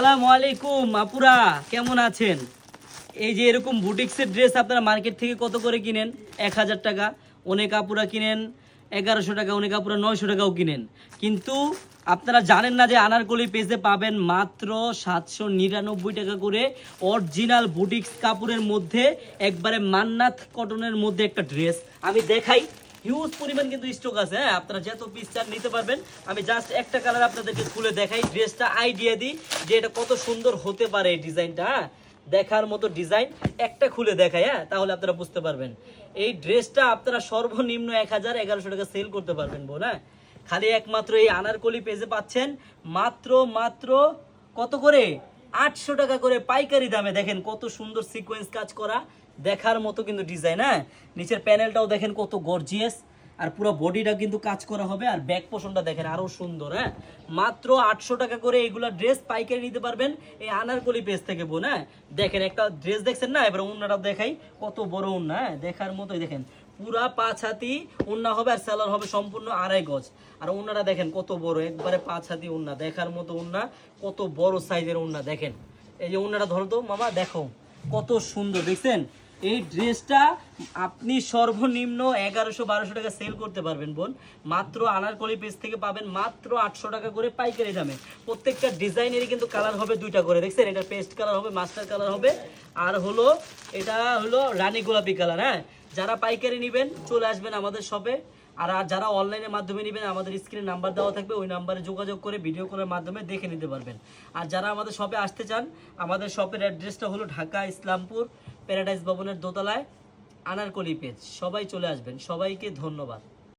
আসসালামু আলাইকুম আপুরা, কেমন আছেন? এই যে এরকম বুটিক্সের ড্রেস আপনারা মার্কেট থেকে কত করে কিনেন? 1000 টাকা। অনেক আপুরা কিনেন 1100 টাকা, অনেক আপুরা 900 টাকাও কিনেন। কিন্তু আপনারা জানেন না যে আনারকলি পেজে পাবেন মাত্র 799 টাকা করে অরিজিনাল বুটিক্স কাপড়ের মধ্যে একবারে মান্নাত কটনের মধ্যে একটা ড্রেস। আমি দেখাই, হিউজ পরিমাণ কিন্তু স্টক আছে। হ্যাঁ, আপনারা যত পিস চান নিতে পারবেন। আমি জাস্ট একটা কালার আপনাদেরকে খুলে দেখাই, ড্রেসটা আইডিয়া দিই যে এটা কত সুন্দর হতে পারে এই ডিজাইনটা। হ্যাঁ, দেখার মতো ডিজাইন, একটা খুলে দেখাই। হ্যাঁ, তাহলে আপনারা বুঝতে পারবেন। এই ড্রেসটা আপনারা সর্বনিম্ন 1000-1100 টাকা সেল করতে পারবেন বোন। হ্যাঁ, খালি একমাত্র এই আনারকলি পেজে পাচ্ছেন মাত্র কত করে? 800 টাকা করে পাইকারি দামে। দেখেন কত সুন্দর সিকোয়েন্স কাজ করা, দেখার মতো কিন্তু ডিজাইন। হ্যাঁ, নিচের প্যানেলটাও দেখেন কত গর্জিয়াস, আর পুরো বডিটা কিন্তু কাজ করা হবে, আর ব্যাক পোর্শনটা দেখেন আরো সুন্দর। হ্যাঁ, মাত্র 800 টাকা করে এইগুলা ড্রেস পাইকারি নিতে পারবেন এই আনারকলি পেজ থেকে বোন। হ্যাঁ, দেখেন একটা ড্রেস দেখছেন না, এবার ওন্নাটাও দেখাই, কত বড় ওন্না। হ্যাঁ, দেখার মতোই। দেখেন পুরা 5 হাতি ওন্না হবে, আর সেলার হবে সম্পূর্ণ 2.5 গজ। আর ওন্নাটা দেখেন কত বড়, একবারে 5 হাতি ওন্না, দেখার মতো ওন্না, কত বড় সাইজের ওন্না। দেখেন এই যে ওন্নাটা ধরো তো মামা, দেখো কত সুন্দর। দেখছেন এই ড্রেসটা আপনি সর্বনিম্ন 1100-1200 টাকা সেল করতে পারবেন বোন। মাত্র আনারকলি পেজ থেকে পাবেন মাত্র 800 টাকা করে পাইকারি দামে। প্রত্যেকটা ডিজাইনেরই কিন্তু কালার হবে দুইটা করে। দেখছেন এটা পেস্ট কালার হবে, মাস্টার কালার হবে, আর হলো এটা হলো রানী গোলাপি কালার। হ্যাঁ, যারা পাইকারি নেবেন চলে আসবেন আমাদের শপে, আর যারা অনলাইনের মাধ্যমে নেবেন আমাদের স্ক্রিনে নাম্বার দেওয়া থাকবে, ওই নাম্বারে যোগাযোগ করে ভিডিও কলের মাধ্যমে দেখে নিতে পারবেন। আর যারা আমাদের শপে আসতে চান, আমাদের শপের অ্যাড্রেসটা হলো ঢাকা ইসলামপুর প্যারাডাইস ভবনের দোতলায়, আনারকলি পেজ। সবাই চলে আসবেন, সবাইকে ধন্যবাদ।